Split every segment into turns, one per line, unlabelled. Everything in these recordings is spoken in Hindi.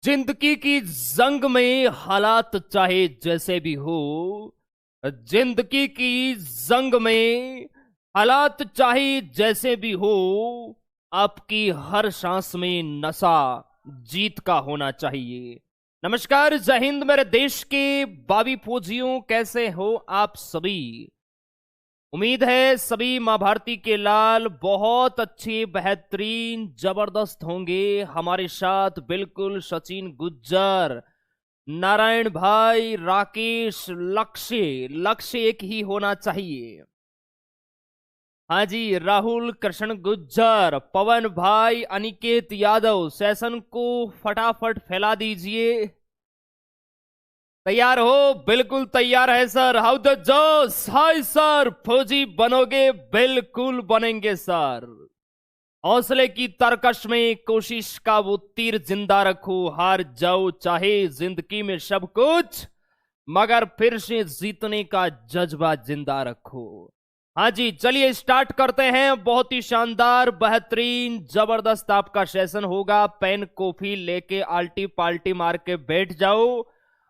जिंदगी की जंग में हालात चाहे जैसे भी हो। जिंदगी की जंग में हालात चाहे जैसे भी हो। आपकी हर सांस में नशा जीत का होना चाहिए। नमस्कार, जय हिंद मेरे देश के बाबी फौजियों, कैसे हो आप सभी। उम्मीद है सभी मां भारती के लाल बहुत अच्छे, बेहतरीन, जबरदस्त होंगे। हमारे साथ बिल्कुल सचिन गुज्जर, नारायण भाई, राकेश, लक्ष्य लक्ष्य एक ही होना चाहिए। हाँ जी, राहुल कृष्ण गुज्जर, पवन भाई, अनिकेत यादव, सेशन को फटाफट फैला दीजिए। तैयार हो? बिल्कुल तैयार है सर। हाउ द जोश, हाय सर। फौजी बनोगे? बिल्कुल बनेंगे सर। हौसले की तरकश में कोशिश का वो तीर जिंदा रखो। हार जाओ चाहे जिंदगी में सब कुछ, मगर फिर से जीतने का जज्बा जिंदा रखो। हाँ जी, चलिए स्टार्ट करते हैं। बहुत ही शानदार, बेहतरीन, जबरदस्त आपका सेशन होगा। पेन कॉफी लेके आल्टी पाल्टी मार के बैठ जाओ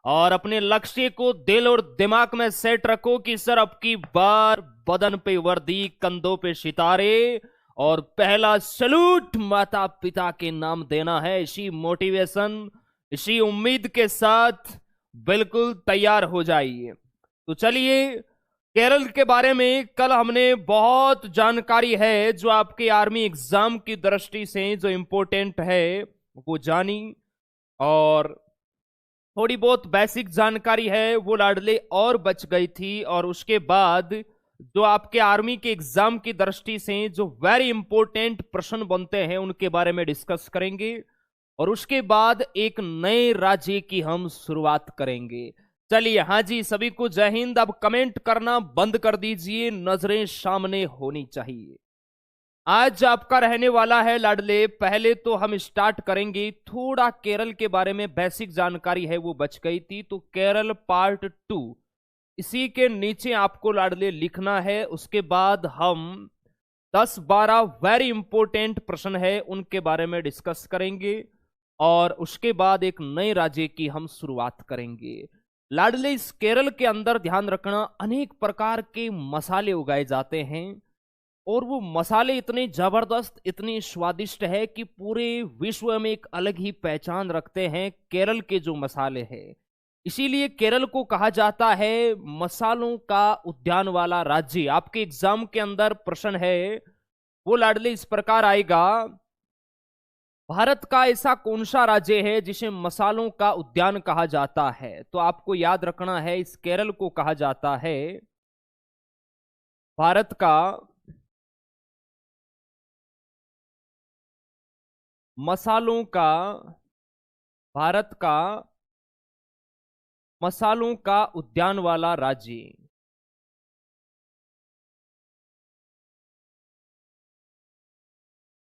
और अपने लक्ष्य को दिल और दिमाग में सेट रखो कि सर अब की बार बदन पे वर्दी, कंधों पे सितारे और पहला सलूट माता पिता के नाम देना है। इसी मोटिवेशन, इसी उम्मीद के साथ बिल्कुल तैयार हो जाइए। तो चलिए, केरल के बारे में कल हमने बहुत जानकारी है जो आपके आर्मी एग्जाम की दृष्टि से जो इंपॉर्टेंट है वो जानी, और थोड़ी बहुत बेसिक जानकारी है वो लाडले और बच गई थी। और उसके बाद जो आपके आर्मी के एग्जाम की दृष्टि से जो वेरी इंपॉर्टेंट प्रश्न बनते हैं उनके बारे में डिस्कस करेंगे। और उसके बाद एक नए राज्य की हम शुरुआत करेंगे। चलिए, हाँ जी, सभी को जय हिंद। अब कमेंट करना बंद कर दीजिए, नजरें सामने होनी चाहिए। आज आपका रहने वाला है लाडले, पहले तो हम स्टार्ट करेंगे थोड़ा केरल के बारे में। बेसिक जानकारी है वो बच गई थी, तो केरल पार्ट 2 इसी के नीचे आपको लाडले लिखना है। उसके बाद हम 10-12 वेरी इंपॉर्टेंट प्रश्न है उनके बारे में डिस्कस करेंगे और उसके बाद एक नए राज्य की हम शुरुआत करेंगे। लाडले, इस केरल के अंदर ध्यान रखना, अनेक प्रकार के मसाले उगाए जाते हैं और वो मसाले इतने जबरदस्त, इतने स्वादिष्ट है कि पूरे विश्व में एक अलग ही पहचान रखते हैं केरल के जो मसाले हैं। इसीलिए केरल को कहा जाता है मसालों का उद्यान वाला राज्य। आपके एग्जाम के अंदर प्रश्न है वो लाडले इस प्रकार आएगा, भारत का ऐसा कौन सा राज्य है जिसे मसालों का उद्यान कहा जाता है। तो आपको याद रखना है इस केरल को कहा जाता है भारत का मसालों का, भारत का मसालों का उद्यान वाला राज्य।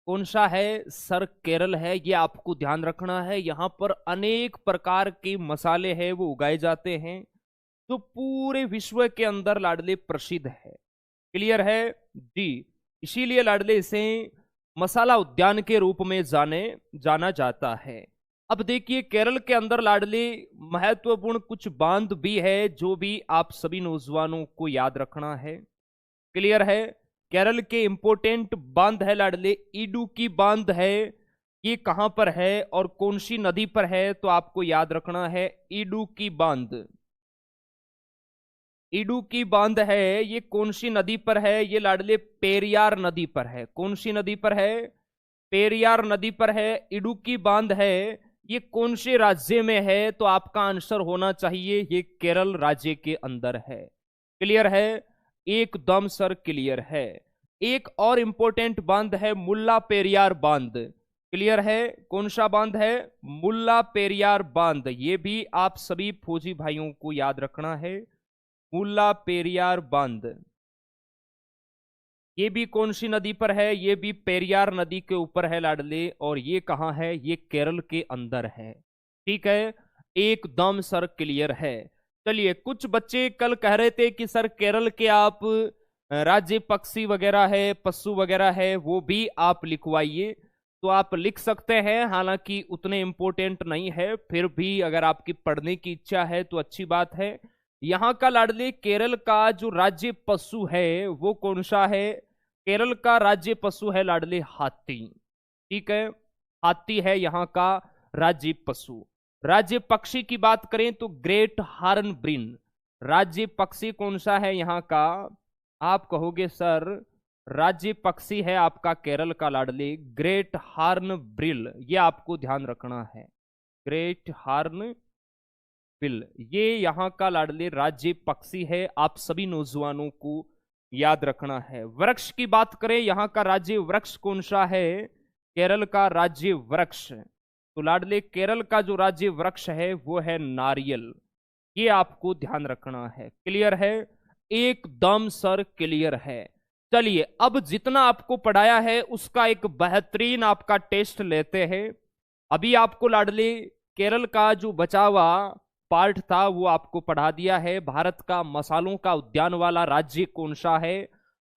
कौन सा है सर? केरल है। ये आपको ध्यान रखना है। यहां पर अनेक प्रकार के मसाले हैं वो उगाए जाते हैं जो पूरे विश्व के अंदर लाडले प्रसिद्ध है। क्लियर है जी? इसीलिए लाडले इसे मसाला उद्यान के रूप में जाना जाता है। अब देखिए, केरल के अंदर लाडले महत्वपूर्ण कुछ बांध भी है जो भी आप सभी नौजवानों को याद रखना है। क्लियर है? केरल के इंपोर्टेंट बांध है लाडले, इडुक्की बांध है। ये कहां पर है और कौन सी नदी पर है? तो आपको याद रखना है इडुक्की बांध। इडुक्की बांध है, ये कौन सी नदी पर है? ये लाडले पेरियार नदी पर है। कौन सी नदी पर है? पेरियार नदी पर है। इडुक्की बांध है, ये कौन से राज्य में है? तो आपका आंसर होना चाहिए ये केरल राज्य के अंदर है। क्लियर है? एकदम सर क्लियर है। एक और इंपॉर्टेंट बांध है मुल्ला पेरियार बांध। क्लियर है? कौन सा बांध है? मुल्ला पेरियार बांध। ये भी आप सभी फौजी भाइयों को याद रखना है, मुल्ला पेरियार बांध। ये भी कौन सी नदी पर है? ये भी पेरियार नदी के ऊपर है लाडले। और ये कहां है? ये केरल के अंदर है। ठीक है, एकदम सर क्लियर है। चलिए, कुछ बच्चे कल कह रहे थे कि सर केरल के आप राज्य पक्षी वगैरह है, पशु वगैरह है, वो भी आप लिखवाइए। तो आप लिख सकते हैं, हालांकि उतने इंपॉर्टेंट नहीं है, फिर भी अगर आपकी पढ़ने की इच्छा है तो अच्छी बात है। यहाँ का लाडले केरल का जो राज्य पशु है वो कौन सा है? केरल का राज्य पशु है लाडले हाथी। ठीक है, हाथी है यहाँ का राज्य पशु। राज्य पक्षी की बात करें तो ग्रेट हॉर्नबिल। राज्य पक्षी कौन सा है यहाँ का? आप कहोगे सर राज्य पक्षी है आपका केरल का लाडले ग्रेट हॉर्नबिल। ये आपको ध्यान रखना है, ग्रेट हॉर्नबिल ये यहाँ का लाडले राज्य पक्षी है, आप सभी नौजवानों को याद रखना है। वृक्ष की बात करें, यहाँ का राज्य वृक्ष कौन सा है? केरल का राज्य वृक्ष, तो लाडले केरल का जो राज्य वृक्ष है वो है नारियल। ये आपको ध्यान रखना है। क्लियर है? एकदम सर क्लियर है। चलिए अब जितना आपको पढ़ाया है उसका एक बेहतरीन आपका टेस्ट लेते हैं। अभी आपको लाडले केरल का जो बचा हुआ पार्ट था वो आपको पढ़ा दिया है। भारत का मसालों का उद्यान वाला राज्य कौन सा है?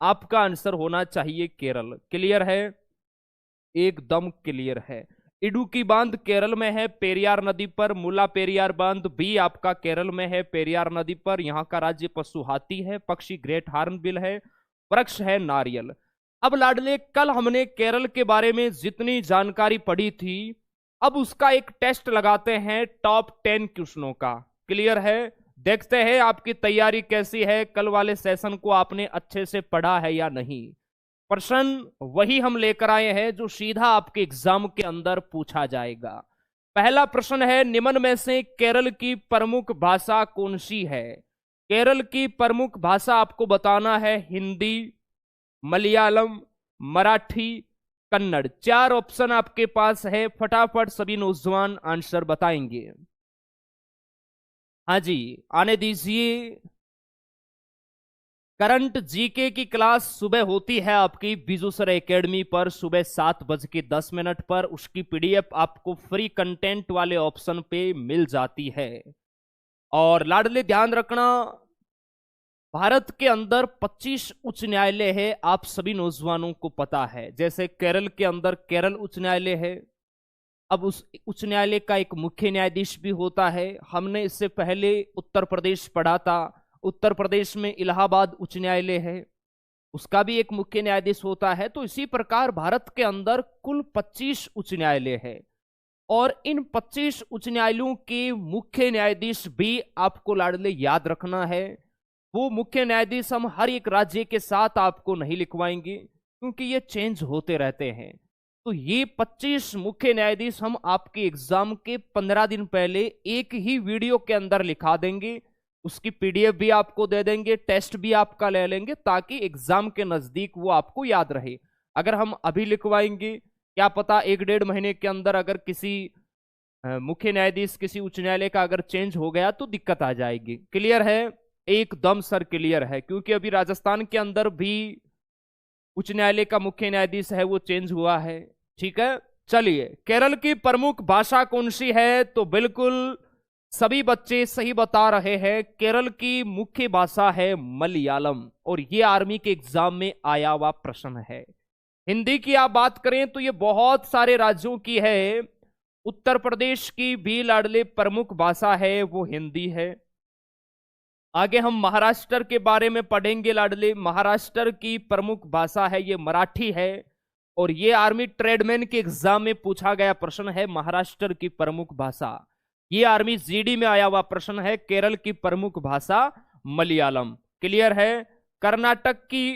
आपका आंसर होना चाहिए केरल। क्लियर है? एकदम क्लियर है। इडुक्की बांध केरल में है पेरियार नदी पर। मुला पेरियार बांध भी आपका केरल में है पेरियार नदी पर। यहाँ का राज्य पशु हाथी है, पक्षी ग्रेट हॉर्नबिल है, वृक्ष है नारियल। अब लाडले कल हमने केरल के बारे में जितनी जानकारी पढ़ी थी, अब उसका एक टेस्ट लगाते हैं टॉप 10 क्वेश्चनों का। क्लियर है? देखते हैं आपकी तैयारी कैसी है, कल वाले सेशन को आपने अच्छे से पढ़ा है या नहीं। प्रश्न वही हम लेकर आए हैं जो सीधा आपके एग्जाम के अंदर पूछा जाएगा। पहला प्रश्न है, निम्न में से केरल की प्रमुख भाषा कौन सी है? केरल की प्रमुख भाषा आपको बताना है हिंदी, मलयालम, मराठी, कन्नड़। 4 ऑप्शन आपके पास है, फटाफट सभी नौजवान आंसर बताएंगे। हाँ जी, आने दीजिए। करंट जीके की क्लास सुबह होती है आपकी बिजू सर एकेडमी पर सुबह 7:10 पर। उसकी पीडीएफ आपको फ्री कंटेंट वाले ऑप्शन पे मिल जाती है। और लाडले ध्यान रखना, भारत के अंदर 25 उच्च न्यायालय है, आप सभी नौजवानों को पता है। जैसे केरल के अंदर केरल उच्च न्यायालय है, अब उस उच्च न्यायालय का एक मुख्य न्यायाधीश भी होता है। हमने इससे पहले उत्तर प्रदेश पढ़ा था, उत्तर प्रदेश में इलाहाबाद उच्च न्यायालय है, उसका भी एक मुख्य न्यायाधीश होता है। तो इसी प्रकार भारत के अंदर कुल 25 उच्च न्यायालय है, और इन 25 उच्च न्यायालयों के मुख्य न्यायाधीश भी आपको लाडले याद रखना है। वो मुख्य न्यायाधीश हम हर एक राज्य के साथ आपको नहीं लिखवाएंगे, क्योंकि ये चेंज होते रहते हैं। तो ये 25 मुख्य न्यायाधीश हम आपके एग्जाम के 15 दिन पहले एक ही वीडियो के अंदर लिखा देंगे, उसकी पीडीएफ भी आपको दे देंगे, टेस्ट भी आपका ले लेंगे, ताकि एग्जाम के नजदीक वो आपको याद रहे। अगर हम अभी लिखवाएंगे, क्या पता 1-1.5 महीने के अंदर अगर किसी मुख्य न्यायाधीश किसी उच्च न्यायालय का अगर चेंज हो गया तो दिक्कत आ जाएगी। क्लियर है? एकदम सर क्लियर है, क्योंकि अभी राजस्थान के अंदर भी उच्च न्यायालय का मुख्य न्यायाधीश है वो चेंज हुआ है। ठीक है, चलिए केरल की प्रमुख भाषा कौन सी है? तो बिल्कुल सभी बच्चे सही बता रहे हैं, केरल की मुख्य भाषा है मलयालम, और ये आर्मी के एग्जाम में आया हुआ प्रश्न है। हिंदी की आप बात करें तो ये बहुत सारे राज्यों की है, उत्तर प्रदेश की भी लाडले प्रमुख भाषा है वो हिंदी है। आगे हम महाराष्ट्र के बारे में पढ़ेंगे लाडले, महाराष्ट्र की प्रमुख भाषा है ये मराठी है, और ये आर्मी ट्रेडमैन के एग्जाम में पूछा गया प्रश्न है महाराष्ट्र की प्रमुख भाषा। ये आर्मी जीडी में आया हुआ प्रश्न है, केरल की प्रमुख भाषा मलयालम। क्लियर है? कर्नाटक की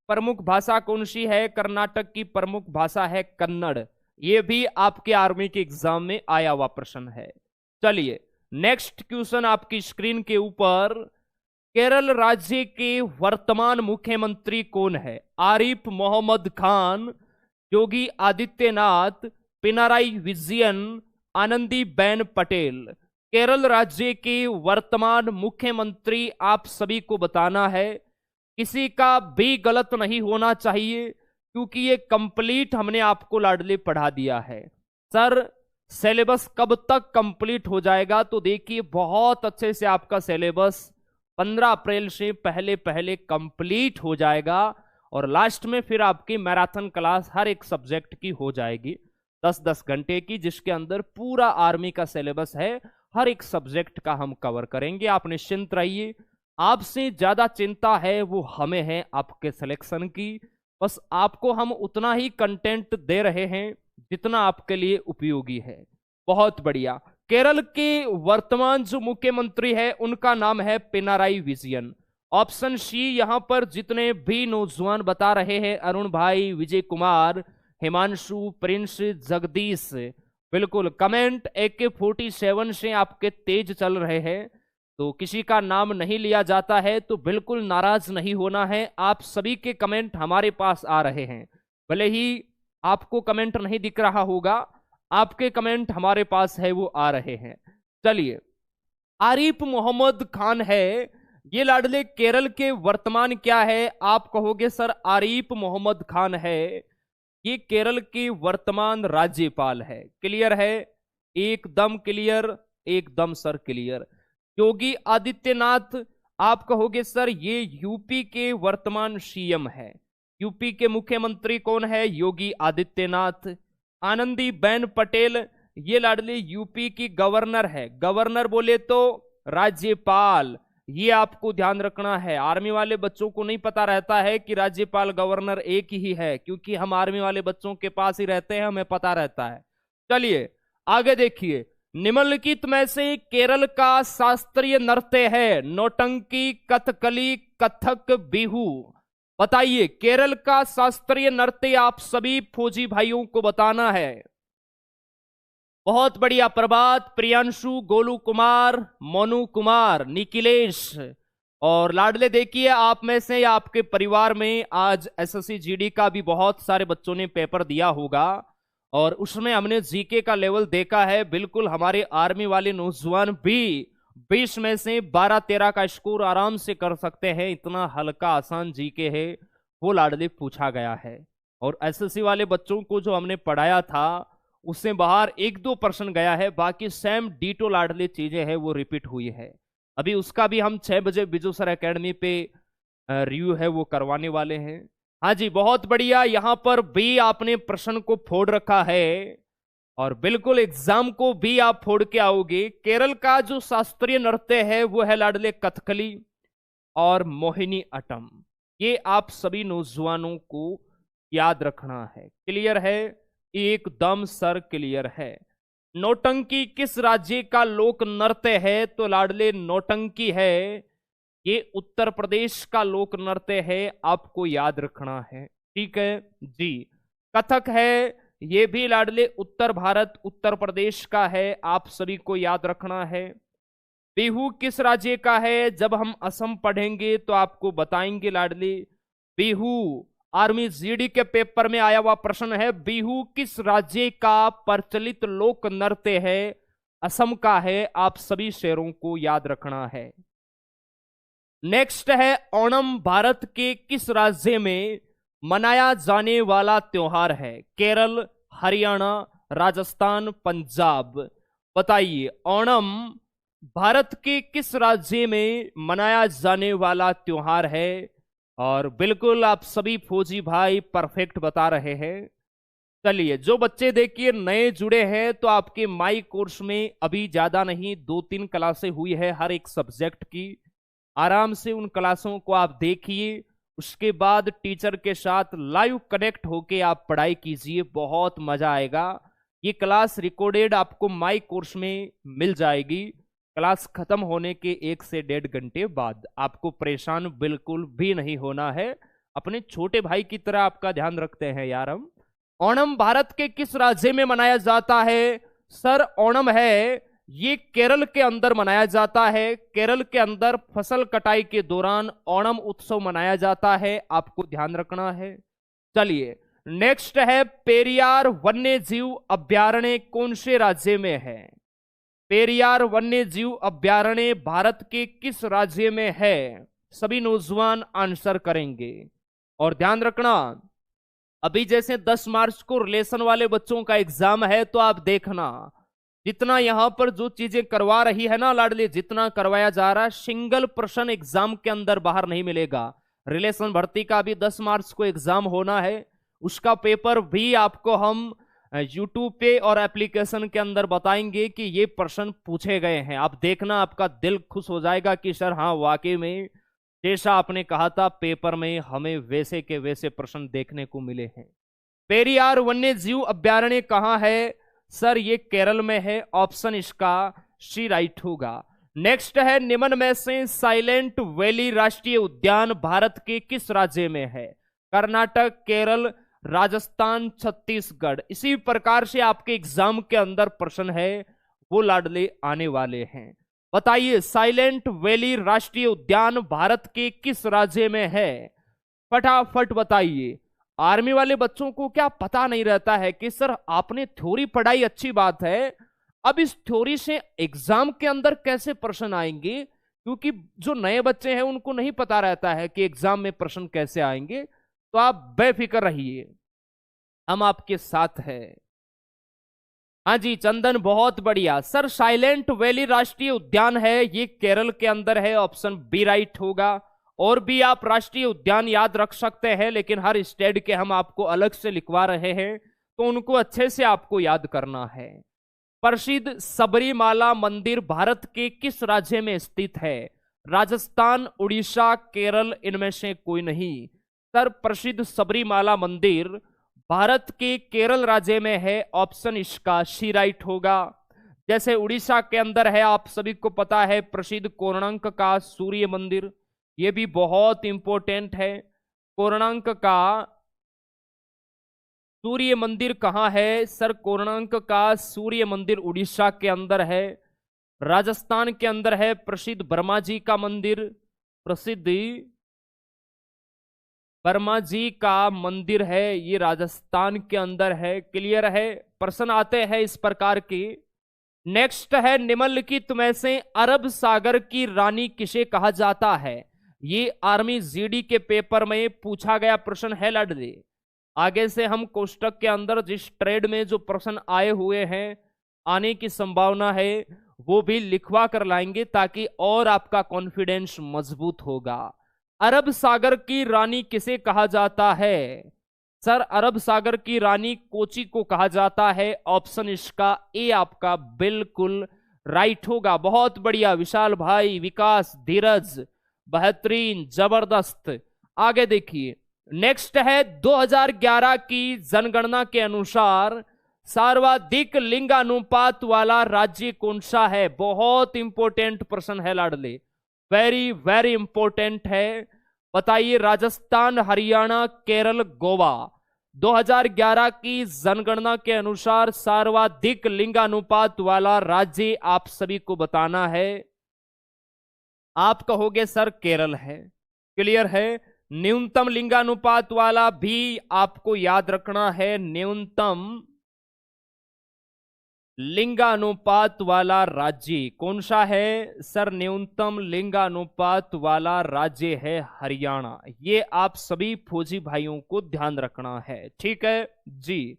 प्रमुख भाषा कौन सी है? कर्नाटक की प्रमुख भाषा है कन्नड़। ये भी आपके आर्मी के एग्जाम में आया हुआ प्रश्न है। चलिए नेक्स्ट क्वेश्चन आपकी स्क्रीन के ऊपर, केरल राज्य के वर्तमान मुख्यमंत्री कौन है? आरिफ मोहम्मद खान, योगी आदित्यनाथ, पिनाराई विजयन, आनंदीबेन पटेल। केरल राज्य के वर्तमान मुख्यमंत्री आप सभी को बताना है, किसी का भी गलत नहीं होना चाहिए, क्योंकि ये कंप्लीट हमने आपको लाडले पढ़ा दिया है। सर सिलेबस कब तक कंप्लीट हो जाएगा? तो देखिए बहुत अच्छे से आपका सिलेबस 15 अप्रैल से पहले पहले कंप्लीट हो जाएगा, और लास्ट में फिर आपकी मैराथन क्लास हर एक सब्जेक्ट की हो जाएगी। 10-10 घंटे की, जिसके अंदर पूरा आर्मी का सिलेबस है, हर एक सब्जेक्ट का हम कवर करेंगे। आप निश्चिंत रहिए, आपसे ज्यादा चिंता है वो हमें है आपके सिलेक्शन की। बस आपको हम उतना ही कंटेंट दे रहे हैं जितना आपके लिए उपयोगी है। बहुत बढ़िया। केरल के वर्तमान जो मुख्यमंत्री है उनका नाम है पिनाराई विजयन। ऑप्शन सी यहां पर जितने भी नौजवान बता रहे हैं, अरुण भाई, विजय कुमार, हिमांशु, प्रिंस, जगदीश, बिल्कुल कमेंट AK-47 से आपके तेज चल रहे हैं, तो किसी का नाम नहीं लिया जाता है तो बिल्कुल नाराज नहीं होना है। आप सभी के कमेंट हमारे पास आ रहे हैं, भले ही आपको कमेंट नहीं दिख रहा होगा, आपके कमेंट हमारे पास है, वो आ रहे हैं। चलिए, आरिफ मोहम्मद खान है, ये लाडले केरल के वर्तमान क्या है? आप कहोगे सर आरिफ मोहम्मद खान है, ये केरल के वर्तमान राज्यपाल है। क्लियर है? एकदम क्लियर, एकदम सर क्लियर। योगी आदित्यनाथ, आप कहोगे सर ये यूपी के वर्तमान CM है। यूपी के मुख्यमंत्री कौन है? योगी आदित्यनाथ। आनंदीबेन पटेल, ये लाडली यूपी की गवर्नर है। गवर्नर बोले तो राज्यपाल, ये आपको ध्यान रखना है। आर्मी वाले बच्चों को नहीं पता रहता है कि राज्यपाल गवर्नर एक ही है, क्योंकि हम आर्मी वाले बच्चों के पास ही रहते हैं, हमें पता रहता है। चलिए आगे देखिए, निम्नलिखित में से केरल का शास्त्रीय नृत्य है नौटंकी, कथकली, कथक, बिहू। बताइए, केरल का शास्त्रीय नृत्य आप सभी फौजी भाइयों को बताना है। बहुत बढ़िया। प्रभात, प्रियांशु, गोलू कुमार, मोनू कुमार, निखिलेश और लाडले, देखिए आप में से या आपके परिवार में आज SSC GD का भी बहुत सारे बच्चों ने पेपर दिया होगा और उसमें हमने GK का लेवल देखा है। बिल्कुल हमारे आर्मी वाले नौजवान भी 20 में से 12-13 का स्कोर आराम से कर सकते हैं। इतना हल्का आसान GK है वो लाडले पूछा गया है। और SSC वाले बच्चों को जो हमने पढ़ाया था उससे बाहर 1-2 प्रश्न गया है, बाकी सेम डीटो लाडले चीजें हैं वो रिपीट हुई है। अभी उसका भी हम 6 बजे बिजू सर एकेडमी पे रिव्यू है वो करवाने वाले हैं। हाँ जी, बहुत बढ़िया। यहां पर भी आपने प्रश्न को फोड़ रखा है और बिल्कुल एग्जाम को भी आप फोड़ के आओगे। केरल का जो शास्त्रीय नृत्य है वो है लाडले कथकली और मोहिनी अट्टम। ये आप सभी नौजवानों को याद रखना है। क्लियर है? एकदम सर क्लियर है। नौटंकी किस राज्य का लोक नृत्य है? तो लाडले नौटंकी है, ये उत्तर प्रदेश का लोक नृत्य है, आपको याद रखना है। ठीक है जी। कथक है, ये भी लाडले उत्तर भारत उत्तर प्रदेश का है, आप सभी को याद रखना है। बिहू किस राज्य का है? जब हम असम पढ़ेंगे तो आपको बताएंगे लाडले। बिहू आर्मी GD के पेपर में आया हुआ प्रश्न है, बिहू किस राज्य का प्रचलित लोक नृत्य है? असम का है, आप सभी शेरों को याद रखना है। नेक्स्ट है, ओणम भारत के किस राज्य में मनाया जाने वाला त्योहार है? केरल, हरियाणा, राजस्थान, पंजाब। बताइए, ओणम भारत के किस राज्य में मनाया जाने वाला त्योहार है? और बिल्कुल आप सभी फौजी भाई परफेक्ट बता रहे हैं। चलिए, जो बच्चे देखिए नए जुड़े हैं तो आपके माई कोर्स में अभी ज्यादा नहीं 2-3 क्लासें हुई है हर एक सब्जेक्ट की। आराम से उन क्लासों को आप देखिए, उसके बाद टीचर के साथ लाइव कनेक्ट होके आप पढ़ाई कीजिए, बहुत मजा आएगा। ये क्लास रिकॉर्डेड आपको माई कोर्स में मिल जाएगी। क्लास खत्म होने के 1 से 1.5 घंटे बाद। आपको परेशान बिल्कुल भी नहीं होना है, अपने छोटे भाई की तरह आपका ध्यान रखते हैं यार हम। ओणम भारत के किस राज्य में मनाया जाता है? सर ओणम है, ये केरल के अंदर मनाया जाता है। केरल के अंदर फसल कटाई के दौरान ओणम उत्सव मनाया जाता है, आपको ध्यान रखना है। चलिए नेक्स्ट है, पेरियार वन्य जीव अभ्यारण्य कौन से राज्य में है? पेरियार वन्य जीव अभ्यारण्य भारत के किस राज्य में है? सभी नौजवान आंसर करेंगे। और ध्यान रखना, अभी जैसे 10 मार्च को रिलेशन वाले बच्चों का एग्जाम है, तो आप देखना जितना यहां पर जो चीजें करवा रही है ना लाडली, जितना करवाया जा रहा है, सिंगल प्रश्न एग्जाम के अंदर बाहर नहीं मिलेगा। रिलेशन भर्ती का भी 10 मार्च को एग्जाम होना है, उसका पेपर भी आपको हम यूट्यूब पे और एप्लीकेशन के अंदर बताएंगे कि ये प्रश्न पूछे गए हैं। आप देखना, आपका दिल खुश हो जाएगा कि सर हाँ वाकई में जैसा आपने कहा था पेपर में हमें वैसे के वैसे प्रश्न देखने को मिले हैं। पेरियार वन्य जीव अभ्यारण्य कहाँ है? सर ये केरल में है, ऑप्शन इसका सी राइट होगा। नेक्स्ट है, निम्न में से साइलेंट वैली राष्ट्रीय उद्यान भारत के किस राज्य में है? कर्नाटक, केरल, राजस्थान, छत्तीसगढ़। इसी प्रकार से आपके एग्जाम के अंदर प्रश्न है वो लाडले आने वाले हैं। बताइए, साइलेंट वैली राष्ट्रीय उद्यान भारत के किस राज्य में है? फटाफट बताइए। आर्मी वाले बच्चों को क्या पता नहीं रहता है कि सर आपने थ्योरी पढ़ाई, अच्छी बात है, अब इस थ्योरी से एग्जाम के अंदर कैसे प्रश्न आएंगे, क्योंकि जो नए बच्चे हैं उनको नहीं पता रहता है कि एग्जाम में प्रश्न कैसे आएंगे। तो आप बेफिक्र रहिए, हम आपके साथ हैं। हाँ जी चंदन, बहुत बढ़िया सर। साइलेंट वैली राष्ट्रीय उद्यान है, ये केरल के अंदर है, ऑप्शन बी राइट होगा। और भी आप राष्ट्रीय उद्यान याद रख सकते हैं, लेकिन हर स्टेट के हम आपको अलग से लिखवा रहे हैं, तो उनको अच्छे से आपको याद करना है। प्रसिद्ध सबरीमाला मंदिर भारत के किस राज्य में स्थित है? राजस्थान, उड़ीसा, केरल, इनमें से कोई नहीं। सर प्रसिद्ध सबरीमाला मंदिर भारत के केरल राज्य में है, ऑप्शन इसका सी राइट होगा। जैसे उड़ीसा के अंदर है, आप सभी को पता है, प्रसिद्ध कोणार्क का सूर्य मंदिर, ये भी बहुत इंपॉर्टेंट है। कोणार्क का सूर्य मंदिर कहाँ है? सर कोणार्क का सूर्य मंदिर उड़ीसा के अंदर है। राजस्थान के अंदर है प्रसिद्ध वर्मा जी का मंदिर, प्रसिद्ध वर्मा जी का मंदिर है, ये राजस्थान के अंदर है। क्लियर है? प्रश्न आते हैं इस प्रकार के। नेक्स्ट है, निम्नलिखित में से अरब सागर की रानी किसे कहा जाता है? ये आर्मी जीडी के पेपर में पूछा गया प्रश्न है लड़ले। आगे से हम कोष्टक के अंदर जिस ट्रेड में जो प्रश्न आए हुए हैं, आने की संभावना है, वो भी लिखवा कर लाएंगे ताकि और आपका कॉन्फिडेंस मजबूत होगा। अरब सागर की रानी किसे कहा जाता है? सर अरब सागर की रानी कोची को कहा जाता है, ऑप्शन इसका ए आपका बिल्कुल राइट होगा। बहुत बढ़िया विशाल भाई, विकास, धीरज, बेहतरीन, जबरदस्त। आगे देखिए, नेक्स्ट है 2011 की जनगणना के अनुसार सर्वाधिक लिंगानुपात वाला राज्य कौन सा है? बहुत इंपॉर्टेंट प्रश्न है लाडले, वेरी वेरी इंपॉर्टेंट है। बताइए, राजस्थान, हरियाणा, केरल, गोवा। 2011 की जनगणना के अनुसार सर्वाधिक लिंगानुपात वाला राज्य आप सभी को बताना है। आप कहोगे सर केरल है, क्लियर है। न्यूनतम लिंगानुपात वाला भी आपको याद रखना है, न्यूनतम लिंगानुपात वाला राज्य कौन सा है? सर न्यूनतम लिंगानुपात वाला राज्य है हरियाणा। ये आप सभी फौजी भाइयों को ध्यान रखना है, ठीक है जी।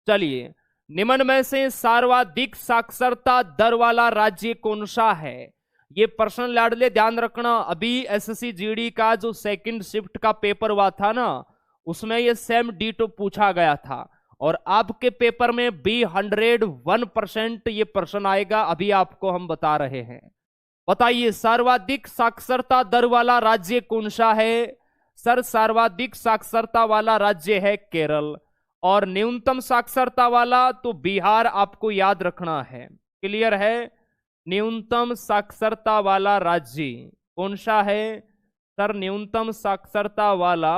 चलिए, निम्न में से सर्वाधिक साक्षरता दर वाला राज्य कौन सा है? ये प्रश्न लाडले ध्यान रखना। अभी एसएससी जीडी का जो सेकंड शिफ्ट का पेपर हुआ था ना, उसमें ये सेम डीटो पूछा गया था, और आपके पेपर में भी 101% ये प्रश्न आएगा, अभी आपको हम बता रहे हैं। बताइए, सर्वाधिक साक्षरता दर वाला राज्य कौन सा है? सर सर्वाधिक साक्षरता वाला राज्य है केरल, और न्यूनतम साक्षरता वाला तो बिहार आपको याद रखना है। क्लियर है? न्यूनतम साक्षरता वाला राज्य कौन सा है? सर न्यूनतम साक्षरता वाला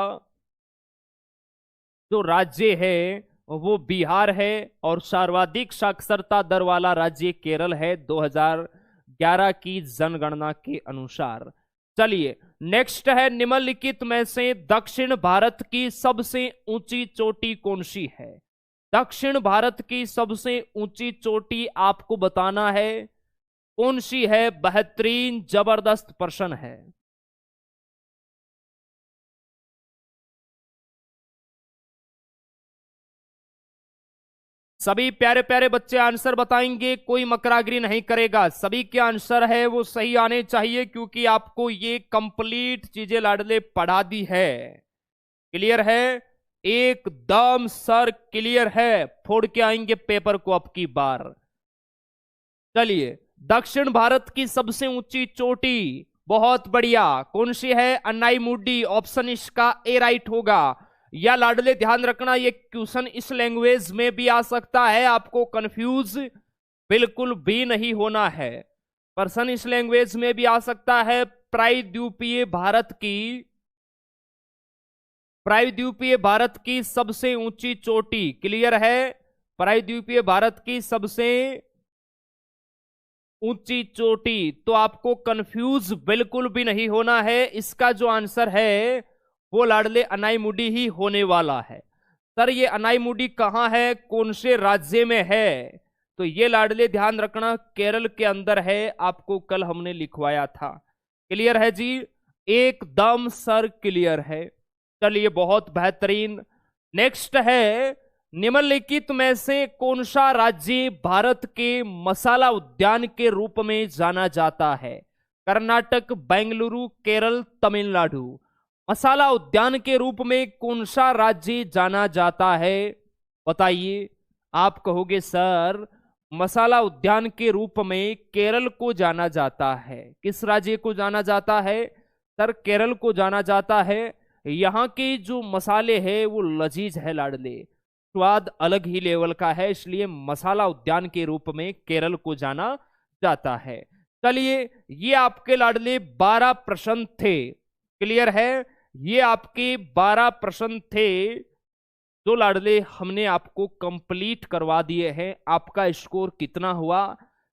जो राज्य है वो बिहार है, और सर्वाधिक साक्षरता दर वाला राज्य केरल है 2011 की जनगणना के अनुसार। चलिए, नेक्स्ट है, निम्नलिखित में से दक्षिण भारत की सबसे ऊंची चोटी कौन सी है? दक्षिण भारत की सबसे ऊंची चोटी आपको बताना है, कौन सी है? बेहतरीन, जबरदस्त प्रश्न है। सभी प्यारे प्यारे बच्चे आंसर बताएंगे, कोई मकरागिरी नहीं करेगा, सभी के आंसर है वो सही आने चाहिए, क्योंकि आपको ये कंप्लीट चीजें लाडले पढ़ा दी है। क्लियर है? एकदम सर क्लियर है, फोड़ के आएंगे पेपर को अब की बार। चलिए, दक्षिण भारत की सबसे ऊंची चोटी, बहुत बढ़िया, कौन सी है? अनाईमुडी, ऑप्शन इसका ए राइट होगा। या लाडले ध्यान रखना, ये क्वेश्चन इस लैंग्वेज में भी आ सकता है, आपको कंफ्यूज बिल्कुल भी नहीं होना है। पर्सन इस लैंग्वेज में भी आ सकता है। प्रायद्वीपीय भारत की सबसे ऊंची चोटी, क्लियर है? प्रायद्वीपीय भारत की सबसे ऊंची चोटी, तो आपको कंफ्यूज बिल्कुल भी नहीं होना है। इसका जो आंसर है वो लाडले अनाईमुडी ही होने वाला है। सर ये अनाईमुडी कहां है, कौन से राज्य में है? तो ये लाडले ध्यान रखना, केरल के अंदर है, आपको कल हमने लिखवाया था। क्लियर है जी? एकदम सर क्लियर है। चलिए बहुत बेहतरीन। नेक्स्ट है, निम्नलिखित में से कौन सा राज्य भारत के मसाला उद्यान के रूप में जाना जाता है? कर्नाटक, बेंगलुरु, केरल, तमिलनाडु। मसाला उद्यान के रूप में कौन सा राज्य जाना जाता है? बताइए। आप कहोगे सर मसाला उद्यान के रूप में केरल को जाना जाता है। किस राज्य को जाना जाता है? सर केरल को जाना जाता है। यहाँ के जो मसाले हैं वो लजीज है लाडले, स्वाद अलग ही लेवल का है, इसलिए मसाला उद्यान के रूप में केरल को जाना जाता है। चलिए, ये आपके लाडले 12 प्रश्न थे। क्लियर है? ये आपके 12 प्रश्न थे जो लाडले हमने आपको कंप्लीट करवा दिए हैं। आपका स्कोर कितना हुआ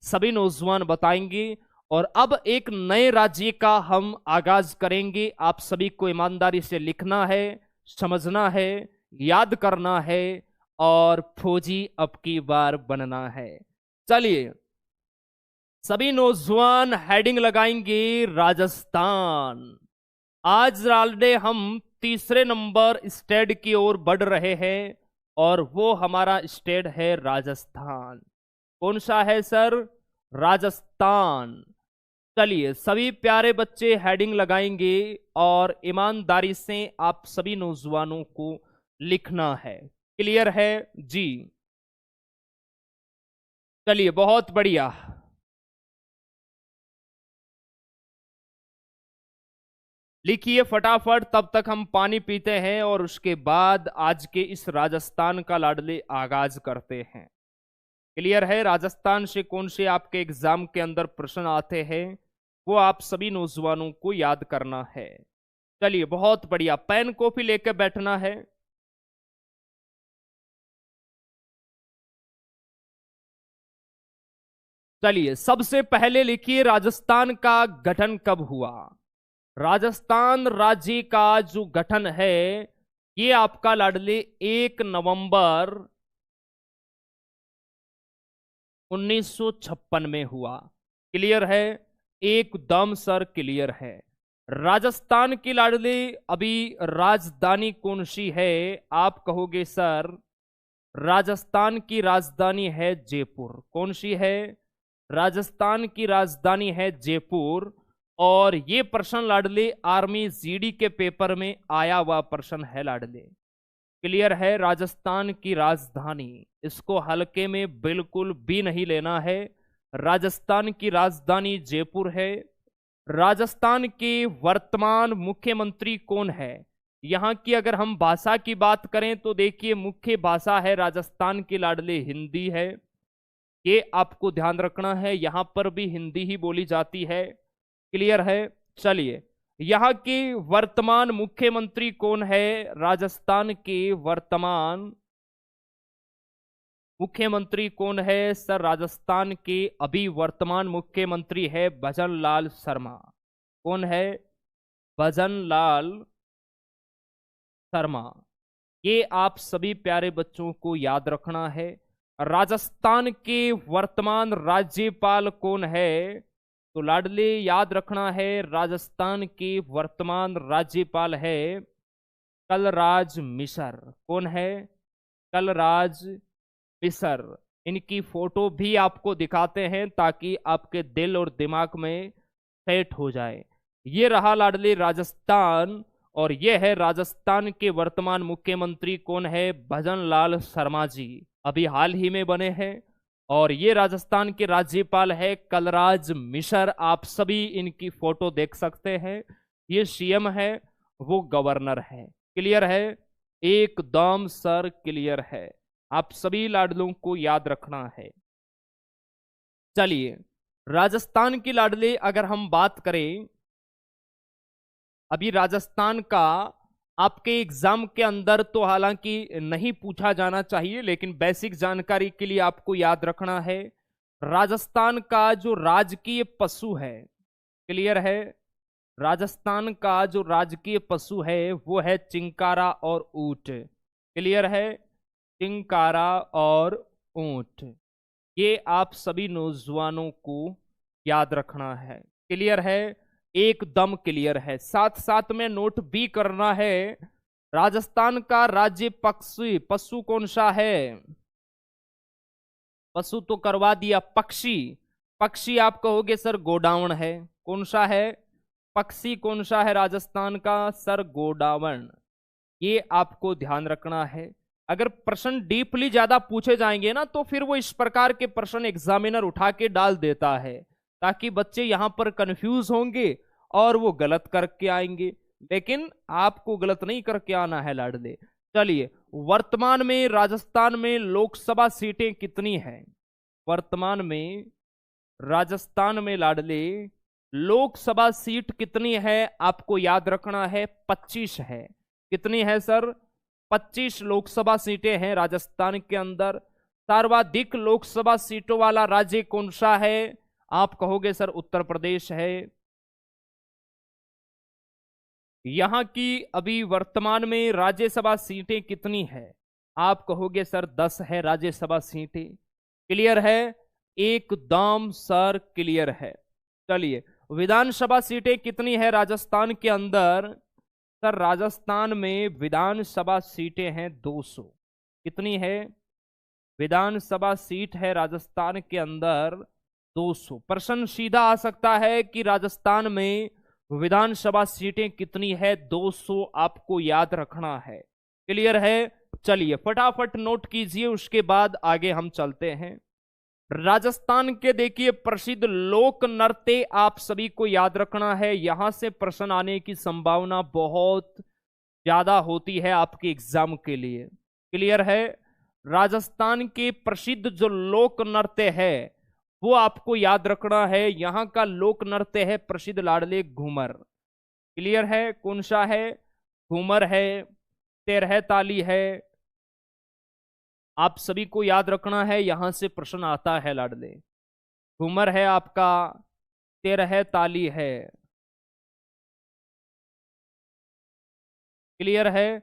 सभी नौजवान बताएंगे। और अब एक नए राज्य का हम आगाज करेंगे। आप सभी को ईमानदारी से लिखना है, समझना है, याद करना है और फौजी अब की बार बनना है। चलिए, सभी नौजवान हेडिंग लगाएंगे राजस्थान। आज लाडले हम तीसरे नंबर स्टेट की ओर बढ़ रहे हैं और वो हमारा स्टेट है राजस्थान। कौन सा है सर? राजस्थान। चलिए, सभी प्यारे बच्चे हेडिंग लगाएंगे और ईमानदारी से आप सभी नौजवानों को लिखना है। क्लियर है जी? चलिए बहुत बढ़िया। लिखिए फटाफट, तब तक हम पानी पीते हैं और उसके बाद आज के इस राजस्थान का लाडले आगाज करते हैं। क्लियर है? राजस्थान से कौन से आपके एग्जाम के अंदर प्रश्न आते हैं वो आप सभी नौजवानों को याद करना है। चलिए बहुत बढ़िया, पेन कॉपी लेकर बैठना है। चलिए, सबसे पहले लिखिए राजस्थान का गठन कब हुआ? राजस्थान राज्य का जो गठन है ये आपका लाडले 1 नवंबर 1956 में हुआ। क्लियर है? एकदम सर क्लियर है। राजस्थान की लाडले अभी राजधानी कौन सी है? आप कहोगे सर राजस्थान की राजधानी है जयपुर। कौन सी है? राजस्थान की राजधानी है जयपुर। और ये प्रश्न लाडले आर्मी जीडी के पेपर में आया हुआ प्रश्न है लाडले। क्लियर है? राजस्थान की राजधानी, इसको हल्के में बिल्कुल भी नहीं लेना है। राजस्थान की राजधानी जयपुर है। राजस्थान के वर्तमान मुख्यमंत्री कौन है? यहाँ की अगर हम भाषा की बात करें तो देखिए मुख्य भाषा है राजस्थान की लाडले हिंदी है। ये आपको ध्यान रखना है, यहां पर भी हिंदी ही बोली जाती है। क्लियर है? चलिए, यहाँ के वर्तमान मुख्यमंत्री कौन है? राजस्थान के वर्तमान मुख्यमंत्री कौन है? सर राजस्थान के अभी वर्तमान मुख्यमंत्री है भजन लाल शर्मा। कौन है? भजन लाल शर्मा। ये आप सभी प्यारे बच्चों को याद रखना है। राजस्थान के वर्तमान राज्यपाल कौन है? तो लाडले याद रखना है, राजस्थान के वर्तमान राज्यपाल है कलराज मिश्र। कौन है? कलराज मिश्र। इनकी फोटो भी आपको दिखाते हैं ताकि आपके दिल और दिमाग में सेट हो जाए। ये रहा लाडले राजस्थान। और यह है राजस्थान के वर्तमान मुख्यमंत्री कौन है, भजन लाल शर्मा जी, अभी हाल ही में बने हैं। और ये राजस्थान के राज्यपाल है कलराज मिश्र, आप सभी इनकी फोटो देख सकते हैं। ये सीएम है, वो गवर्नर है। क्लियर है, एकदम सर क्लियर है। आप सभी लाडलों को याद रखना है। चलिए, राजस्थान की लाडले अगर हम बात करें, अभी राजस्थान का आपके एग्जाम के अंदर तो हालांकि नहीं पूछा जाना चाहिए, लेकिन बेसिक जानकारी के लिए आपको याद रखना है। राजस्थान का जो राजकीय पशु है, क्लियर है, राजस्थान का जो राजकीय पशु है वो है चिंकारा और ऊंट। क्लियर है, चिंकारा और ऊंट, ये आप सभी नौजवानों को याद रखना है। क्लियर है, एकदम क्लियर है। साथ साथ में नोट भी करना है, राजस्थान का राज्य पक्षी पशु कौन सा है। पशु तो करवा दिया, पक्षी, पक्षी आप कहोगे सर गोडावण है, कौन सा है, पक्षी कौन सा है राजस्थान का, सर गोडावण। ये आपको ध्यान रखना है। अगर प्रश्न डीपली ज्यादा पूछे जाएंगे ना, तो फिर वो इस प्रकार के प्रश्न एग्जामिनर उठा के डाल देता है, ताकि बच्चे यहां पर कंफ्यूज होंगे और वो गलत करके आएंगे। लेकिन आपको गलत नहीं करके आना है लाडले। चलिए, वर्तमान में राजस्थान में लोकसभा सीटें कितनी हैं, वर्तमान में राजस्थान में लाडले लोकसभा सीट कितनी है, आपको याद रखना है, 25 है। कितनी है सर, 25 लोकसभा सीटें हैं राजस्थान के अंदर। सर्वाधिक लोकसभा सीटों वाला राज्य कौन सा है, आप कहोगे सर उत्तर प्रदेश है। यहां की अभी वर्तमान में राज्यसभा सीटें कितनी है, आप कहोगे सर 10 है राज्यसभा सीटें। क्लियर है, एकदम सर क्लियर है। चलिए, विधानसभा सीटें कितनी है राजस्थान के अंदर, सर राजस्थान में विधानसभा सीटें हैं 200। कितनी है, विधानसभा सीट है राजस्थान के अंदर 200। प्रश्न सीधा आ सकता है कि राजस्थान में विधानसभा सीटें कितनी है, 200 आपको याद रखना है। क्लियर है, चलिए फटाफट नोट कीजिए, उसके बाद आगे हम चलते हैं। राजस्थान के देखिए प्रसिद्ध लोक नृत्य आप सभी को याद रखना है, यहां से प्रश्न आने की संभावना बहुत ज्यादा होती है आपके एग्जाम के लिए। क्लियर है, राजस्थान के प्रसिद्ध जो लोक नृत्य है वो आपको याद रखना है। यहां का लोक नृत्य है प्रसिद्ध लाडले घूमर। क्लियर है, कौन सा है, घूमर है, तेरह ताली है, आप सभी को याद रखना है, यहां से प्रश्न आता है लाडले। घूमर है आपका, तेरह ताली है। क्लियर है,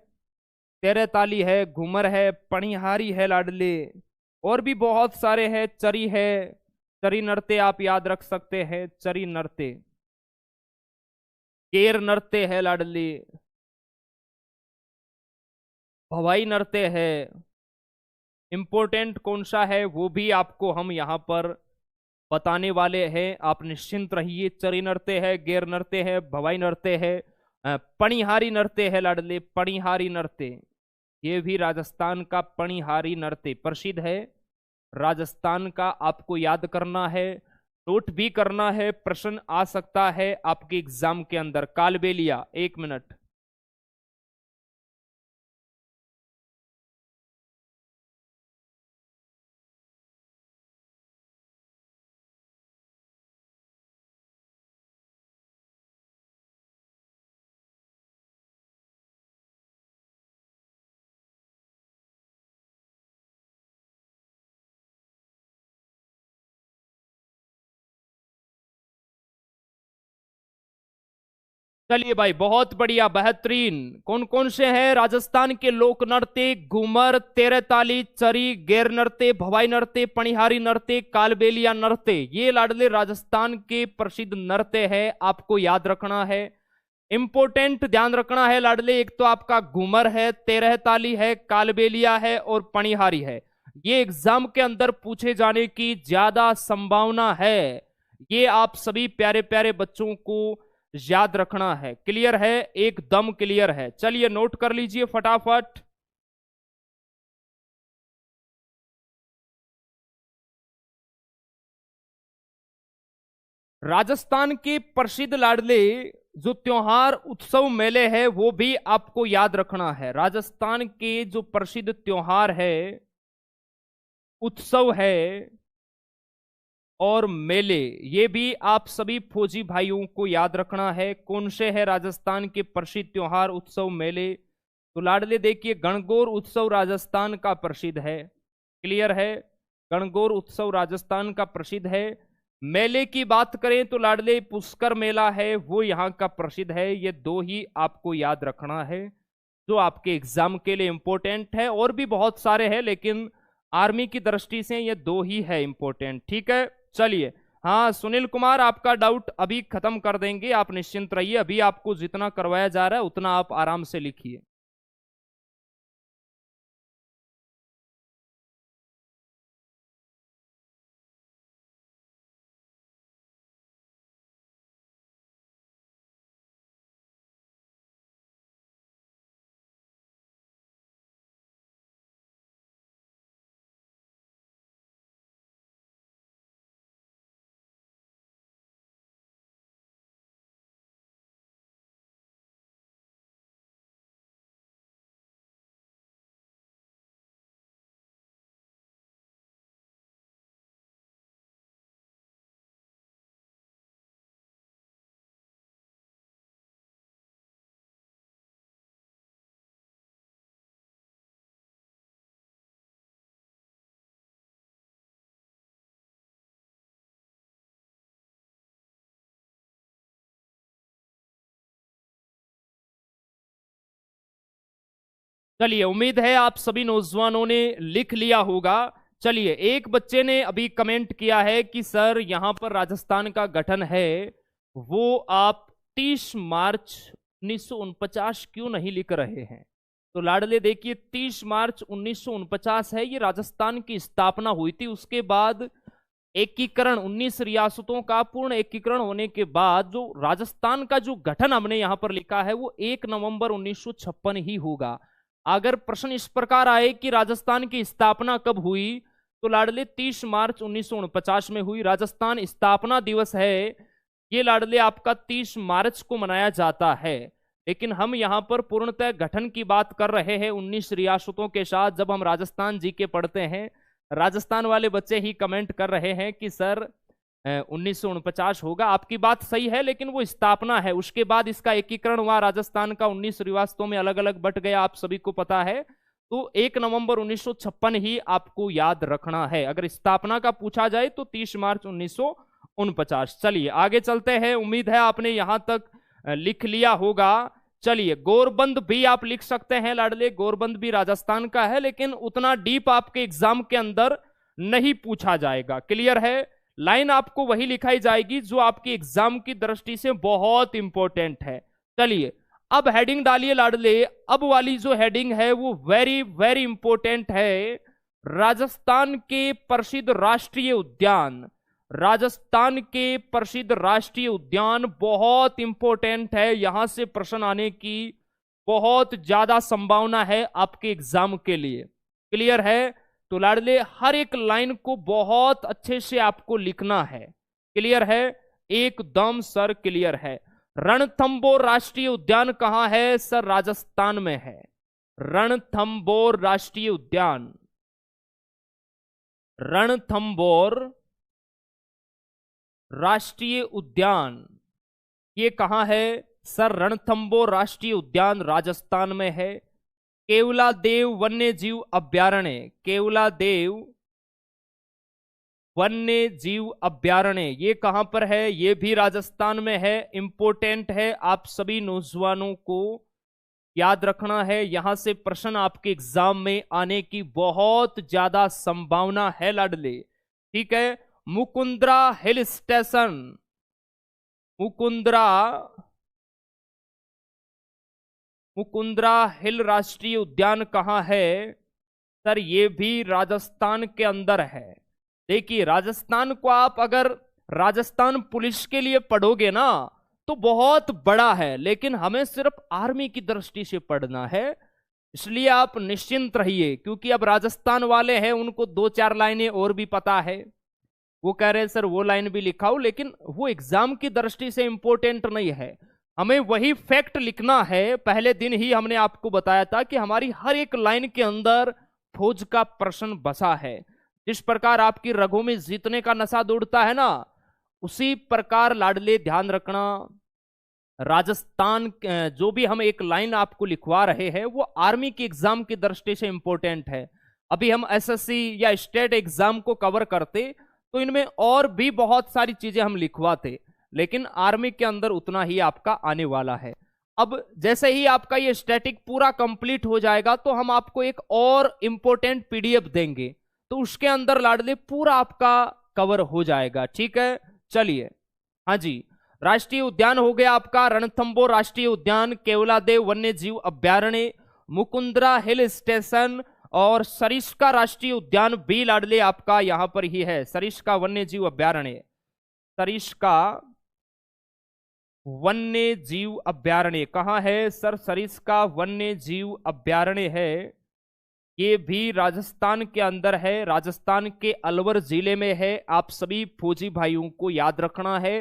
तेरह ताली है, घूमर है, पणिहारी है लाडले, और भी बहुत सारे हैं, चरी है, चरी नृत्य आप याद रख सकते हैं, चरी नृत्य, केर नृत्य है लाडली, भवाई नृत्य है। इंपॉर्टेंट कौन सा है वो भी आपको हम यहां पर बताने वाले हैं, आप निश्चिंत रहिए। चरी नृत्य है, गेर नृत्य है, भवाई नृत्य है, पणिहारी नृत्य है लाडले, पणिहारी नृत्य, ये भी राजस्थान का पणिहारी नृत्य प्रसिद्ध है राजस्थान का, आपको याद करना है, नोट भी करना है, प्रश्न आ सकता है आपके एग्जाम के अंदर। कालबेलिया, एक मिनट, चलिए भाई बहुत बढ़िया, बेहतरीन। कौन कौन से हैं राजस्थान के लोक नृत्य, घूमर, तेरह ताली, चरी, गैर नृत्य, भवाई नृत्य, पणिहारी नृत्य, कालबेलिया नृत्य, ये लाडले राजस्थान के प्रसिद्ध नृत्य है, आपको याद रखना है। इंपोर्टेंट ध्यान रखना है लाडले, एक तो आपका घूमर है, तेरह ताली है, कालबेलिया है और पणिहारी है, ये एग्जाम के अंदर पूछे जाने की ज्यादा संभावना है। ये आप सभी प्यारे प्यारे बच्चों को याद रखना है। क्लियर है, एकदम क्लियर है। चलिए नोट कर लीजिए फटाफट। राजस्थान के प्रसिद्ध लाडले जो त्योहार उत्सव मेले हैं वो भी आपको याद रखना है। राजस्थान के जो प्रसिद्ध त्योहार है, उत्सव है और मेले, ये भी आप सभी फौजी भाइयों को याद रखना है। कौन से है राजस्थान के प्रसिद्ध त्योहार उत्सव मेले? तो लाडले देखिए, गणगौर उत्सव राजस्थान का प्रसिद्ध है। क्लियर है, गणगौर उत्सव राजस्थान का प्रसिद्ध है। मेले की बात करें तो लाडले पुष्कर मेला है, वो यहाँ का प्रसिद्ध है। ये दो ही आपको याद रखना है जो आपके एग्जाम के लिए इंपॉर्टेंट है। और भी बहुत सारे हैं लेकिन आर्मी की दृष्टि से ये दो ही है इंपॉर्टेंट। ठीक है, चलिए। हाँ सुनील कुमार, आपका डाउट अभी खत्म कर देंगे, आप निश्चिंत रहिए। अभी आपको जितना करवाया जा रहा है उतना आप आराम से लिखिए। चलिए, उम्मीद है आप सभी नौजवानों ने लिख लिया होगा। चलिए, एक बच्चे ने अभी कमेंट किया है कि सर यहां पर राजस्थान का गठन है वो आप 30 मार्च 1949 क्यों नहीं लिख रहे हैं? तो लाडले देखिए, 30 मार्च 1949 है, ये राजस्थान की स्थापना हुई थी। उसके बाद एकीकरण, 19 रियासतों का पूर्ण एकीकरण होने के बाद जो राजस्थान का जो गठन हमने यहां पर लिखा है वो 1 नवंबर 1956 ही होगा। अगर प्रश्न इस प्रकार आए कि राजस्थान की स्थापना कब हुई, तो लाडले 30 मार्च 1949 में हुई। राजस्थान स्थापना दिवस है ये लाडले आपका 30 मार्च को मनाया जाता है। लेकिन हम यहां पर पूर्णतः गठन की बात कर रहे हैं 19 रियासतों के साथ। जब हम राजस्थान जीके पढ़ते हैं, राजस्थान वाले बच्चे ही कमेंट कर रहे हैं कि सर 1949 होगा। आपकी बात सही है, लेकिन वो स्थापना है, उसके बाद इसका एकीकरण हुआ। राजस्थान का 19 रियासतों में अलग अलग बट गया, आप सभी को पता है। तो 1 नवंबर 1956 ही आपको याद रखना है। अगर स्थापना का पूछा जाए तो 30 मार्च 1949। चलिए आगे चलते हैं। उम्मीद है आपने यहां तक लिख लिया होगा। चलिए, गोरबंद भी आप लिख सकते हैं लाडले, गोरबंद भी राजस्थान का है, लेकिन उतना डीप आपके एग्जाम के अंदर नहीं पूछा जाएगा। क्लियर है, लाइन आपको वही लिखाई जाएगी जो आपकी एग्जाम की दृष्टि से बहुत इंपॉर्टेंट है। चलिए अब हेडिंग डालिए लाडले। अब वाली जो हेडिंग है वो वेरी वेरी इंपॉर्टेंट है। राजस्थान के प्रसिद्ध राष्ट्रीय उद्यान, राजस्थान के प्रसिद्ध राष्ट्रीय उद्यान बहुत इंपॉर्टेंट है। यहां से प्रश्न आने की बहुत ज्यादा संभावना है आपके एग्जाम के लिए। क्लियर है, तो लाडले हर एक लाइन को बहुत अच्छे से आपको लिखना है। क्लियर है, एकदम सर क्लियर है। रणथंबोर राष्ट्रीय उद्यान कहां है? सर राजस्थान में है। रणथंबोर राष्ट्रीय उद्यान, रणथंबोर राष्ट्रीय उद्यान ये कहां है? सर रणथंबोर राष्ट्रीय उद्यान राजस्थान में है। केवलादेव वन्य जीव अभ्यारण्य, केवलादेव वन्य जीव अभ्यारण्य ये कहां पर है? ये भी राजस्थान में है। इंपॉर्टेंट है, आप सभी नौजवानों को याद रखना है। यहां से प्रश्न आपके एग्जाम में आने की बहुत ज्यादा संभावना है लाडले। ठीक है, मुकुंदरा हिल स्टेशन, मुकुंदरा हिल राष्ट्रीय उद्यान कहां है? सर ये भी राजस्थान के अंदर है। देखिए, राजस्थान को आप अगर राजस्थान पुलिस के लिए पढ़ोगे ना तो बहुत बड़ा है, लेकिन हमें सिर्फ आर्मी की दृष्टि से पढ़ना है, इसलिए आप निश्चिंत रहिए। क्योंकि अब राजस्थान वाले हैं, उनको 2-4 लाइनें और भी पता है, वो कह रहे हैं सर वो लाइन भी लिखाओ, लेकिन वो एग्जाम की दृष्टि से इंपॉर्टेंट नहीं है। हमें वही फैक्ट लिखना है। पहले दिन ही हमने आपको बताया था कि हमारी हर एक लाइन के अंदर फौज का प्रश्न बसा है। जिस प्रकार आपकी रगों में जीतने का नशा दौड़ता है ना, उसी प्रकार लाडले ध्यान रखना, राजस्थान जो भी हम एक लाइन आपको लिखवा रहे हैं वो आर्मी की एग्जाम की दृष्टि से इंपॉर्टेंट है। अभी हम एसएससी या स्टेट एग्जाम को कवर करते तो इनमें और भी बहुत सारी चीजें हम लिखवाते, लेकिन आर्मी के अंदर उतना ही आपका आने वाला है। अब जैसे ही आपका ये स्टैटिक पूरा कंप्लीट हो जाएगा तो हम आपको एक और इंपॉर्टेंट पीडीएफ देंगे, तो उसके अंदर लाडले पूरा आपका कवर हो जाएगा। ठीक है, चलिए। हाँ जी, राष्ट्रीय उद्यान हो गया आपका रणथंबोर राष्ट्रीय उद्यान, केवलादेव वन्य जीव अभ्यारण्य, मुकुंदरा हिल स्टेशन और सरिस्का राष्ट्रीय उद्यान भी लाडले आपका यहां पर ही है। सरिस्का वन्य जीव अभ्यारण्य, सरिस्का वन्य जीव अभ्यारण्य कहां है सर? सरिस्का वन्य जीव अभ्यारण्य है, ये भी राजस्थान के अंदर है, राजस्थान के अलवर जिले में है। आप सभी फौजी भाइयों को याद रखना है,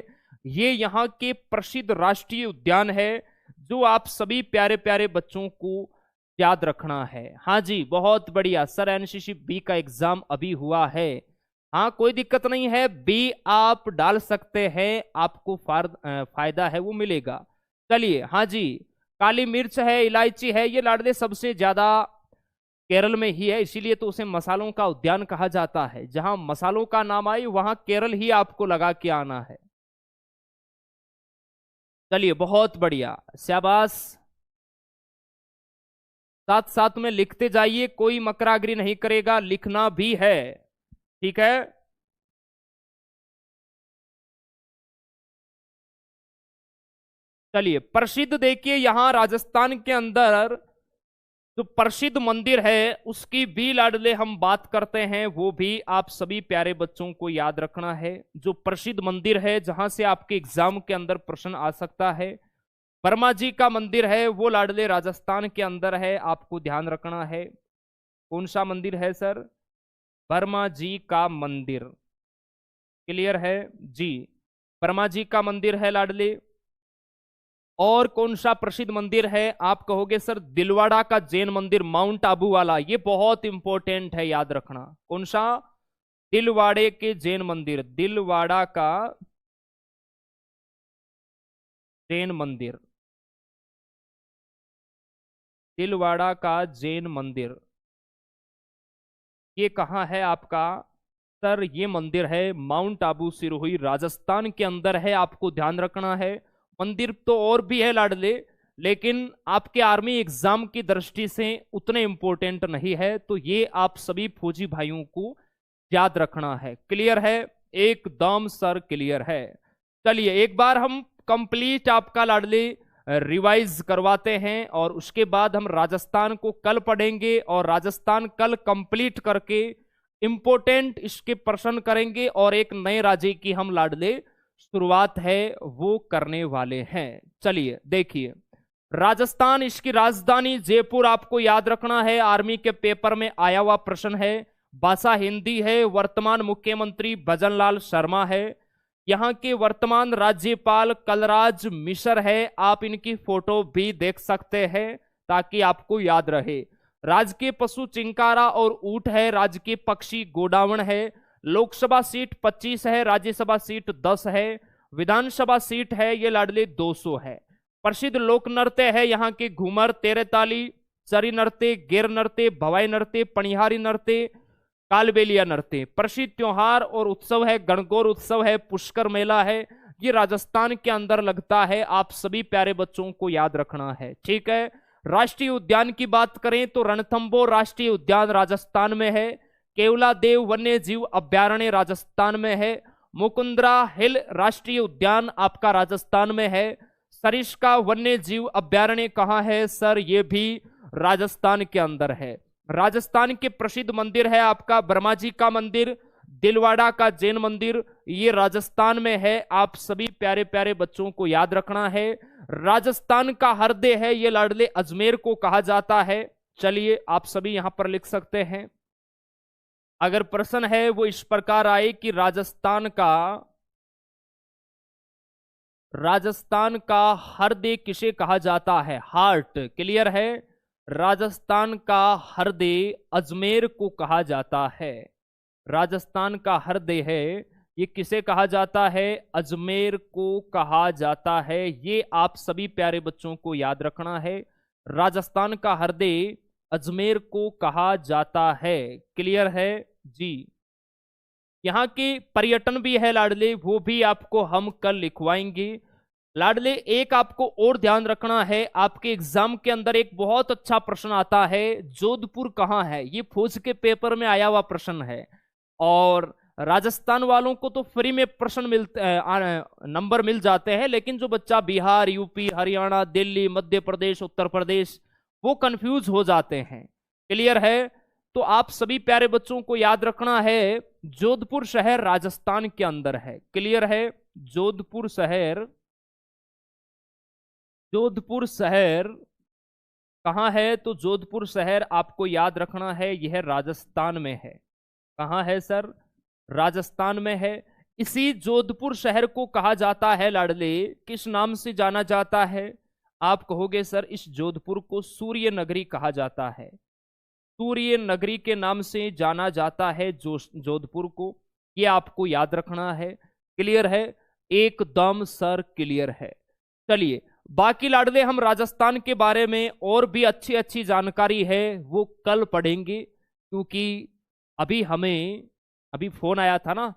ये यहाँ के प्रसिद्ध राष्ट्रीय उद्यान है जो आप सभी प्यारे प्यारे बच्चों को याद रखना है। हाँ जी, बहुत बढ़िया सर। एनसीसी बी का एग्जाम अभी हुआ है, हाँ कोई दिक्कत नहीं है, बी आप डाल सकते हैं, आपको फायदा है वो मिलेगा। चलिए, हाँ जी, काली मिर्च है, इलायची है, ये लाडले सबसे ज्यादा केरल में ही है, इसीलिए तो उसे मसालों का उद्यान कहा जाता है। जहां मसालों का नाम आए वहां केरल ही आपको लगा के आना है। चलिए, बहुत बढ़िया, शाबाश। साथ साथ में लिखते जाइए, कोई मकरागिरी नहीं करेगा, लिखना भी है, ठीक है। चलिए, प्रसिद्ध देखिए यहां राजस्थान के अंदर जो प्रसिद्ध मंदिर है उसकी भी लाडले हम बात करते हैं, वो भी आप सभी प्यारे बच्चों को याद रखना है। जो प्रसिद्ध मंदिर है जहां से आपके एग्जाम के अंदर प्रश्न आ सकता है, वर्मा जी का मंदिर है, वो लाडले राजस्थान के अंदर है, आपको ध्यान रखना है। कौन सा मंदिर है सर? वर्मा जी का मंदिर, क्लियर है जी, वर्मा जी का मंदिर है लाडले। और कौन सा प्रसिद्ध मंदिर है? आप कहोगे सर दिलवाड़ा का जैन मंदिर, माउंट आबू वाला, ये बहुत इंपॉर्टेंट है, याद रखना। कौन सा? दिलवाड़े के जैन मंदिर, दिलवाड़ा का जैन मंदिर, दिलवाड़ा का जैन मंदिर, ये कहाँ है आपका सर? ये मंदिर है माउंट आबू सिरोही, राजस्थान के अंदर है, आपको ध्यान रखना है। मंदिर तो और भी है लाडले, लेकिन आपके आर्मी एग्जाम की दृष्टि से उतने इंपॉर्टेंट नहीं है, तो ये आप सभी फौजी भाइयों को याद रखना है। क्लियर है? एकदम सर क्लियर है। चलिए, एक बार हम कंप्लीट आपका लाडले रिवाइज करवाते हैं और उसके बाद हम राजस्थान को कल पढ़ेंगे और राजस्थान कल कंप्लीट करके इंपॉर्टेंट इसके प्रश्न करेंगे और एक नए राज्य की हम लाडले शुरुआत है वो करने वाले हैं। चलिए देखिए, राजस्थान, इसकी राजधानी जयपुर आपको याद रखना है, आर्मी के पेपर में आया हुआ प्रश्न है। भाषा हिंदी है, वर्तमान मुख्यमंत्री भजनलाल शर्मा है। यहाँ के वर्तमान राज्यपाल कलराज मिश्र है, आप इनकी फोटो भी देख सकते हैं ताकि आपको याद रहे। राजकीय पशु चिंकारा और ऊंट है, राजकीय पक्षी गोडावण है। लोकसभा सीट 25 है, राज्यसभा सीट 10 है, विधानसभा सीट है ये लाडले 200 है। प्रसिद्ध लोक नृत्य है यहाँ के घूमर, तेरेताली, चरी नृत्य, गेर नृत्य, भवाई नृत्य, पणिहारी नृत्य, कालबेलिया नृत्य। प्रसिद्ध त्योहार और उत्सव है गणगौर उत्सव है, पुष्कर मेला है, ये राजस्थान के अंदर लगता है, आप सभी प्यारे बच्चों को याद रखना है, ठीक है। राष्ट्रीय उद्यान की बात करें तो रणथंबोर राष्ट्रीय उद्यान राजस्थान में है, केवलादेव वन्य जीव अभ्यारण्य राजस्थान में है, मुकुंदरा हिल राष्ट्रीय उद्यान आपका राजस्थान में है। सरिस्का वन्य जीव अभ्यारण्य कहाँ है सर? ये भी राजस्थान के अंदर है। राजस्थान के प्रसिद्ध मंदिर है आपका वर्मा जी का मंदिर, दिलवाड़ा का जैन मंदिर ये राजस्थान में है। आप सभी प्यारे प्यारे बच्चों को याद रखना है। राजस्थान का हृदय है ये लाडले अजमेर को कहा जाता है। चलिए आप सभी यहां पर लिख सकते हैं। अगर प्रश्न है वो इस प्रकार आए कि राजस्थान का हृदय किसे कहा जाता है? हार्ट। क्लियर है? राजस्थान का हृदय अजमेर को कहा जाता है। राजस्थान का हृदय है ये किसे कहा जाता है? अजमेर को कहा जाता है। ये आप सभी प्यारे बच्चों को याद रखना है। राजस्थान का हृदय अजमेर को कहा जाता है। क्लियर है जी? यहाँ के पर्यटन भी है लाडले, वो भी आपको हम कल लिखवाएंगे। लाडले एक आपको और ध्यान रखना है, आपके एग्जाम के अंदर एक बहुत अच्छा प्रश्न आता है, जोधपुर कहाँ है? ये फौज के पेपर में आया हुआ प्रश्न है। और राजस्थान वालों को तो फ्री में प्रश्न मिलते नंबर मिल जाते हैं, लेकिन जो बच्चा बिहार, यूपी, हरियाणा, दिल्ली, मध्य प्रदेश, उत्तर प्रदेश, वो कंफ्यूज हो जाते हैं। क्लियर है? तो आप सभी प्यारे बच्चों को याद रखना है, जोधपुर शहर राजस्थान के अंदर है। क्लियर है? जोधपुर शहर कहां है? तो जोधपुर शहर आपको याद रखना है, यह राजस्थान में है। कहां है सर? राजस्थान में है। इसी जोधपुर शहर को कहा जाता है लाडले, किस नाम से जाना जाता है? आप कहोगे सर इस जोधपुर को सूर्य नगरी कहा जाता है। सूर्य नगरी के नाम से जाना जाता है जोधपुर को, ये आपको याद रखना है। क्लियर है? एकदम सर क्लियर है। चलिए बाकी लाडले हम राजस्थान के बारे में और भी अच्छी अच्छी जानकारी है वो कल पढ़ेंगे, क्योंकि अभी फोन आया था ना,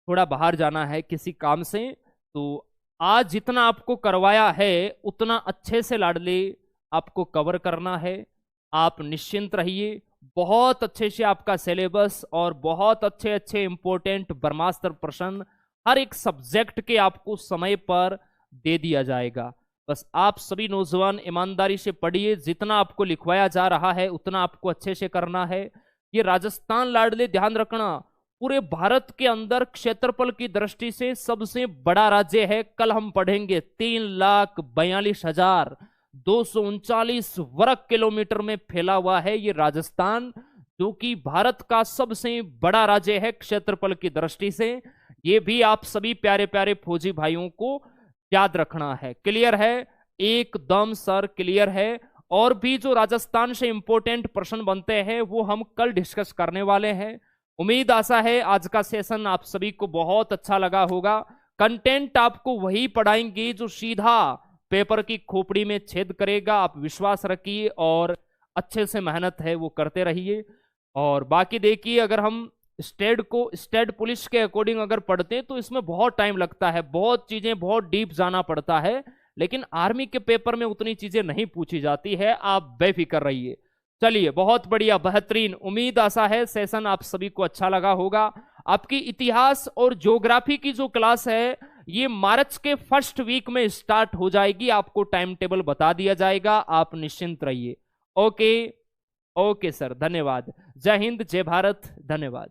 थोड़ा बाहर जाना है किसी काम से, तो आज जितना आपको करवाया है उतना अच्छे से लाडले आपको कवर करना है। आप निश्चिंत रहिए, बहुत अच्छे से आपका सिलेबस और बहुत अच्छे अच्छे इंपॉर्टेंट ब्रह्मास्त्र प्रश्न हर एक सब्जेक्ट के आपको समय पर दे दिया जाएगा। बस आप सभी नौजवान ईमानदारी से पढ़िए, जितना आपको लिखवाया जा रहा है उतना आपको अच्छे से करना है। ये राजस्थान लाडले ध्यान रखना पूरे भारत के अंदर क्षेत्रफल की दृष्टि से सबसे बड़ा राज्य है। कल हम पढ़ेंगे 3,42,239 वर्ग किलोमीटर में फैला हुआ है ये राजस्थान, जो कि भारत का सबसे बड़ा राज्य है क्षेत्रफल की दृष्टि से। ये भी आप सभी प्यारे प्यारे फौजी भाइयों को याद रखना है। क्लियर है? एकदम सर क्लियर है। और भी जो राजस्थान से इंपॉर्टेंट प्रश्न बनते हैं वो हम कल डिस्कस करने वाले हैं। उम्मीद आशा है आज का सेशन आप सभी को बहुत अच्छा लगा होगा। कंटेंट आपको वही पढ़ाएंगे जो सीधा पेपर की खोपड़ी में छेद करेगा। आप विश्वास रखिए और अच्छे से मेहनत है वो करते रहिए। और बाकी देखिए, अगर हम स्टेट पुलिस के अकॉर्डिंग अगर पढ़ते हैं तो इसमें बहुत टाइम लगता है, बहुत चीजें बहुत डीप जाना पड़ता है, लेकिन आर्मी के पेपर में उतनी चीजें नहीं पूछी जाती है, आप बेफिक्र रहिए। चलिए बहुत बढ़िया, बेहतरीन। उम्मीद आशा है सेशन आप सभी को अच्छा लगा होगा। आपकी इतिहास और ज्योग्राफी की जो क्लास है ये मार्च के फर्स्ट वीक में स्टार्ट हो जाएगी, आपको टाइम टेबल बता दिया जाएगा, आप निश्चिंत रहिए। ओके सर, धन्यवाद। जय हिंद, जय भारत, धन्यवाद।